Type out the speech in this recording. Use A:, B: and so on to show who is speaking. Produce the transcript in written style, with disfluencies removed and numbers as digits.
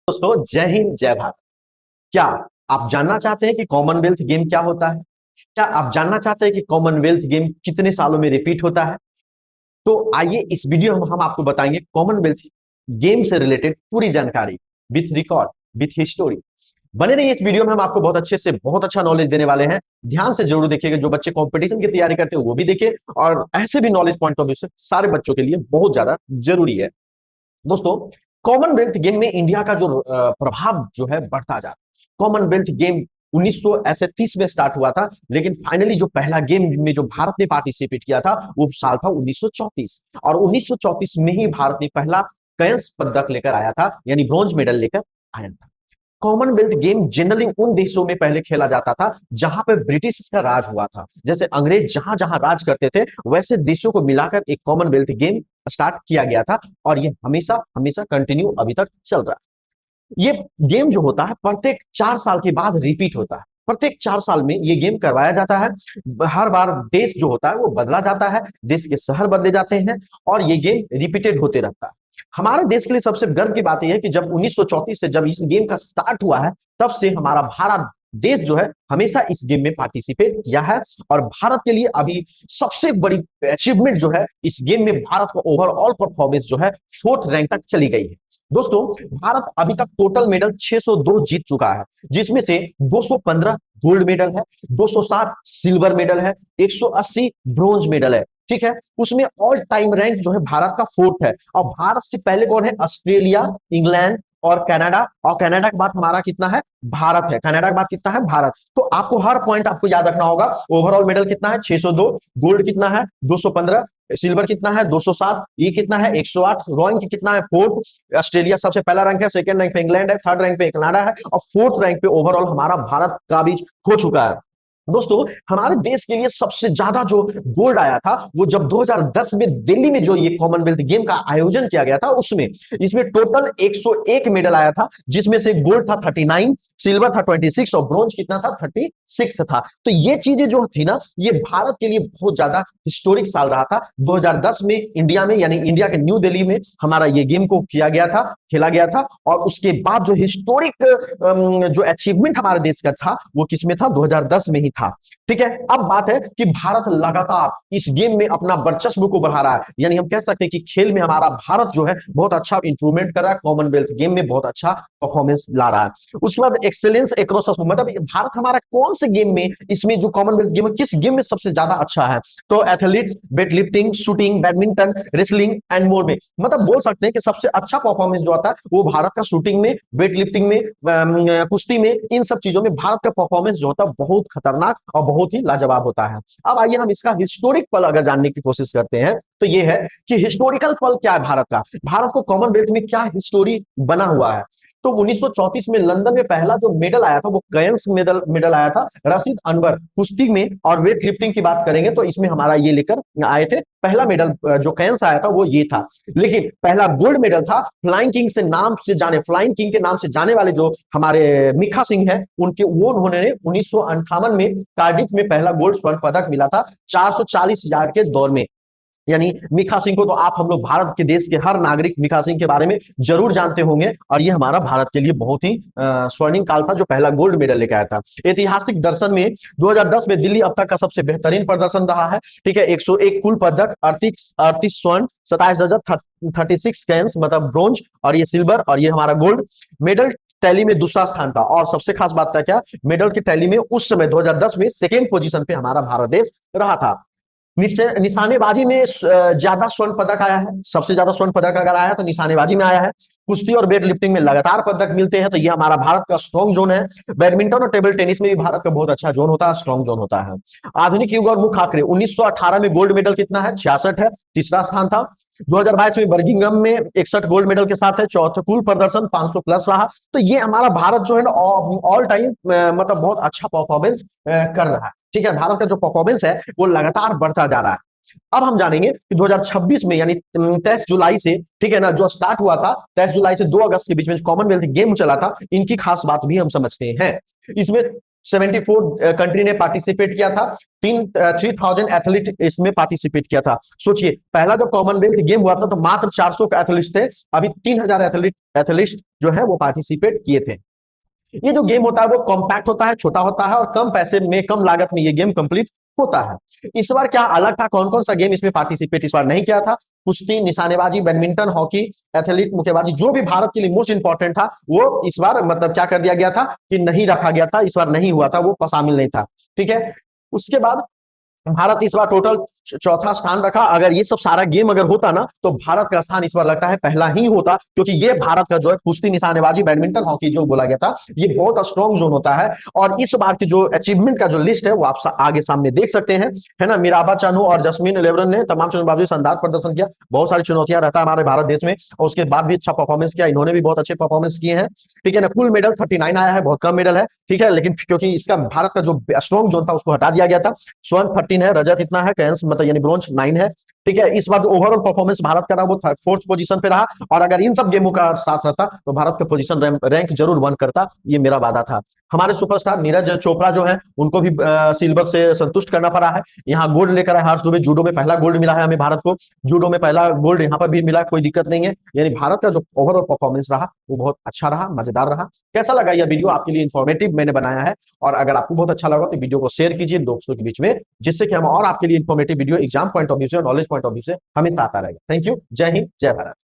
A: दोस्तों, जय हिंद जय भारत। क्या आप जानना चाहते हैं कि कॉमनवेल्थ गेम क्या होता है? क्या आप जानना चाहते हैं कि कॉमनवेल्थ गेम कितने सालों में रिपीट होता है? तो आइए इस वीडियो में हम आपको बताएंगे कॉमनवेल्थ गेम से रिलेटेड पूरी जानकारी विथ रिकॉर्ड, विथ हिस्टोरी। बने रहिए इस वीडियो में, हम आपको बहुत अच्छे से बहुत अच्छा नॉलेज देने वाले हैं। ध्यान से जरूर देखिएगा, जो बच्चे कंपटीशन की तैयारी करते हैं वो भी देखें, और ऐसे भी नॉलेज पॉइंट ऑफ व्यू से सारे बच्चों के लिए बहुत ज्यादा जरूरी है। दोस्तों, कॉमनवेल्थ गेम में इंडिया का जो प्रभाव जो है बढ़ता जा रहा है। कॉमनवेल्थ गेम 1930 में स्टार्ट हुआ था, लेकिन फाइनली जो पहला गेम में जो भारत ने पार्टिसिपेट किया था वो साल था 1934। और 1934 में ही भारत ने पहला कांस्य पदक लेकर आया था, यानी ब्रॉन्ज मेडल लेकर आया था। कॉमनवेल्थ गेम जनरली उन देशों में पहले खेला जाता था जहां पे ब्रिटिश का राज हुआ था। जैसे अंग्रेज जहां जहां राज करते थे, वैसे देशों को मिलाकर एक कॉमनवेल्थ गेम स्टार्ट किया गया था, और ये हमेशा हमेशा कंटिन्यू अभी तक चल रहा है। ये गेम जो होता है प्रत्येक 4 साल के बाद रिपीट होता है। प्रत्येक 4 साल में ये गेम करवाया जाता है। हर बार देश जो होता है वो बदला जाता है, देश के शहर बदले जाते हैं, और ये गेम रिपीटेड होते रहता है। हमारे देश के लिए सबसे गर्व की बात यह है कि जब 1934 से जब इस गेम का स्टार्ट हुआ है, तब से हमारा भारत देश जो है हमेशा इस गेम में पार्टिसिपेट किया है। और भारत के लिए अभी सबसे बड़ी अचीवमेंट जो है, इस गेम में भारत का ओवरऑल परफॉर्मेंस जो है 4th रैंक तक चली गई है। दोस्तों, भारत अभी तक टोटल मेडल 602 जीत चुका है, जिसमें से 215 गोल्ड मेडल है, 260 सिल्वर मेडल है, 180 ब्रॉन्ज मेडल है। ठीक है, उसमें ऑल टाइम रैंक जो है भारत का 4th है। और भारत से पहले कौन है? ऑस्ट्रेलिया, इंग्लैंड और कनाडा। और कनाडा के बाद हमारा कितना है? भारत है। कनाडा के बाद कितना है? भारत। तो आपको हर पॉइंट आपको याद रखना होगा। ओवरऑल मेडल कितना है? 602। गोल्ड कितना है? 215। सिल्वर कितना है? 207। ये कितना है? 108। रैंक कितना है? 4th। ऑस्ट्रेलिया सबसे पहला रैंक है, सेकंड रैंक पे इंग्लैंड है, थर्ड रैंक पे कनाडा है, और 4th रैंक पे ओवरऑल हमारा भारत का भी हो चुका है। दोस्तों, हमारे देश के लिए सबसे ज्यादा जो गोल्ड आया था वो जब 2010 में दिल्ली में जो ये कॉमनवेल्थ गेम का आयोजन किया गया था, उसमें इसमें टोटल 101 मेडल आया था, जिसमें से गोल्ड था 39, सिल्वर था 26 और ब्रॉन्ज कितना था? 36 था। तो ये चीजें जो थी ना, ये भारत के लिए बहुत ज्यादा हिस्टोरिक साल रहा था। 2010 में इंडिया में, यानी इंडिया के न्यू दिल्ली में हमारा ये गेम को किया गया था, खेला गया था। और उसके बाद जो हिस्टोरिक जो अचीवमेंट हमारे देश का था वो किसमें था? 2010 में ही था। ठीक है, अब बात है कि भारत लगातार इस गेम में अपना वर्चस्व को बढ़ा रहा है, यानी हम कह सकते हैं कि खेल में हमारा भारत जो है बहुत अच्छा इंप्रूवमेंट कर रहा है, कॉमनवेल्थ गेम में बहुत अच्छा परफॉर्मेंस ला रहा है। उसके बाद एक्सेलेंस एक्रॉस, मतलब भारत हमारा कौन से गेम में, इसमें जो कॉमनवेल्थ गेम है किस गेम में सबसे ज्यादा अच्छा है? तो athletes, weight lifting, shooting, badminton, wrestling and more में, मतलब बोल सकते हैं कि सबसे अच्छा परफॉर्मेंस जो आता है वो भारत का शूटिंग में, वेट लिफ्टिंग में, कुश्ती में, इन सब चीजों में भारत का परफॉर्मेंस जो होता है बहुत खतरनाक और बहुत ही लाजवाब होता है। अब आइए हम इसका हिस्टोरिक पल अगर जानने की कोशिश करते हैं, तो ये है कि हिस्टोरिकल पल क्या है भारत का, भारत को कॉमनवेल्थ में क्या हिस्टोरी बना हुआ है। तो 1934 में लंदन में पहला जो मेडल आया था वो कांस्य मेडल मेडल आया था, रशीद अनवर कुश्ती में। और वेट लिफ्टिंग की बात करेंगे तो इसमें हमारा ये लेकर आए थे, पहला मेडल जो कांस्य आया था वो ये था। लेकिन पहला गोल्ड मेडल था फ्लाइंग किंग से नाम से जाने, फ्लाइंग किंग के नाम से जाने वाले जो हमारे मिखा सिंह है, उनके वो उन्होंने 1958 में कार्डिफ में पहला गोल्ड स्वर्ण पदक मिला था 440 यार्ड के दौर में। यानी मिखा सिंह को तो आप, हम लोग भारत के देश के हर नागरिक मिखा सिंह के बारे में जरूर जानते होंगे, और ये हमारा भारत के लिए बहुत ही स्वर्णिम काल था, जो पहला गोल्ड मेडल लेकर आया था। ऐतिहासिक दर्शन में 2010 में दिल्ली अब तक का सबसे बेहतरीन प्रदर्शन रहा है। ठीक है, 101 कुल पदक, 38 स्वर्ण, 27 रजत, 36 कैंस मतलब ब्रोंज, और ये सिल्वर, और ये हमारा गोल्ड मेडल टैली में दूसरा स्थान था। और सबसे खास बात था क्या? मेडल की टैली में उस समय 2010 में सेकेंड पोजीशन पे हमारा भारत देश रहा था। निशानेबाजी में ज्यादा स्वर्ण पदक आया है, सबसे ज्यादा स्वर्ण पदक अगर आया है तो निशानेबाजी में आया है। कुश्ती और वेट लिफ्टिंग में लगातार पदक मिलते हैं, तो ये हमारा भारत का स्ट्रॉन्ग जोन है। बैडमिंटन और टेबल टेनिस में भी भारत का बहुत अच्छा जोन होता है, स्ट्रॉन्ग जोन होता है। आधुनिक युग और मुख्य आंकड़े, 1918 में गोल्ड मेडल कितना है? 66 है, तीसरा स्थान था। 2022 में बर्मिंघम में 61 गोल्ड मेडल के साथ है, चौथा। कुल प्रदर्शन 500 प्लस रहा। तो ये हमारा भारत जो है ना ऑल टाइम मतलब बहुत अच्छा परफॉर्मेंस कर रहा है। ठीक है, भारत का जो परफॉर्मेंस है वो लगातार बढ़ता जा रहा है। अब हम जानेंगे कि 2026 में, यानी 23 जुलाई से, ठीक है ना, जो स्टार्ट हुआ था 23 जुलाई से 2 अगस्त के बीच में जो कॉमनवेल्थ गेम चला था, इनकी खास बात भी हम समझते हैं। इसमें 74 कंट्री ने पार्टिसिपेट किया था। 3000 एथलीट इसमें पार्टिसिपेट किया था। सोचिए, पहला जब कॉमनवेल्थ गेम हुआ था तो मात्र 400 एथलीट थे, अभी 3000 एथलीट जो है वो पार्टिसिपेट किए थे। ये जो गेम होता है वो कॉम्पैक्ट होता है, छोटा होता है और कम पैसे में, कम लागत में ये गेम कंप्लीट होता है। इस बार क्या अलग था, कौन कौन सा गेम इसमें पार्टिसिपेट इस बार नहीं किया था? कुश्ती, निशानेबाजी, बैडमिंटन, हॉकी, एथलीट, मुक्केबाजी, जो भी भारत के लिए मोस्ट इंपॉर्टेंट था वो इस बार मतलब क्या कर दिया गया था कि नहीं रखा गया था, इस बार नहीं हुआ था, वो शामिल नहीं था। ठीक है। उसके बाद भारत इस बार टोटल चौथा स्थान रखा। अगर ये सब सारा गेम अगर होता ना तो भारत का स्थान इस बार लगता है पहला ही होता, क्योंकि ये भारत का जो है कुश्ती, निशानेबाजी, बैडमिंटन, हॉकी जो बोला गया था, ये बहुत स्ट्रॉन्ग जोन होता है। और इस बार की जो अचीवमेंट का जो लिस्ट है वो आप आगे सामने देख सकते हैं, है ना। मीराबा चानू और जसमीन लेवरन ने तमाम चुनाव शानदार प्रदर्शन किया। बहुत सारी चुनौतियां रहता है हमारे भारत देश में, और उसके बाद भी अच्छा परफॉर्मेंस किया, इन्होंने भी बहुत अच्छे परफॉर्मेंस किए हैं। ठीक है ना। कुल मेडल 39 आया है, बहुत कम मेडल है। ठीक है, लेकिन क्योंकि इसका भारत का जो स्ट्रॉन्ग जोन था उसको हटा दिया गया था। स्वर्ण 13 है, रजत इतना है, कैंस मतलब यानी ब्रोंज 9 है। ठीक है। इस बार जो ओवरऑल परफॉर्मेंस भारत का रहा वो फोर्थ पोजीशन पे रहा, और अगर इन सब गेमों का साथ रहता तो भारत का पोजीशन रैंक जरूर वन करता, ये मेरा वादा था। हमारे सुपरस्टार नीरज चोपड़ा जो है उनको भी सिल्वर से संतुष्ट करना पड़ा है। यहाँ गोल्ड लेकर आए हर्ष दुबे, जूडो में पहला गोल्ड मिला है हमें भारत को, जूडो में पहला गोल्ड यहाँ पर भी मिला, कोई दिक्कत नहीं है। यानी भारत का जो ओवरऑल परफॉर्मेंस रहा वो बहुत अच्छा रहा, मजेदार रहा। कैसा लगा यह वीडियो? आपके लिए इन्फॉर्मेटिव मैंने बनाया है, और अगर आपको बहुत अच्छा लगा तो वीडियो को शेयर कीजिए दोस्तों के बीच में, जिससे कि हम और आपके लिए informative video exam point of view से, नॉलेज पॉइंट ऑफ व्यू से हमेशा आता रहेगा। Thank you. जय हिंद, जय भारत।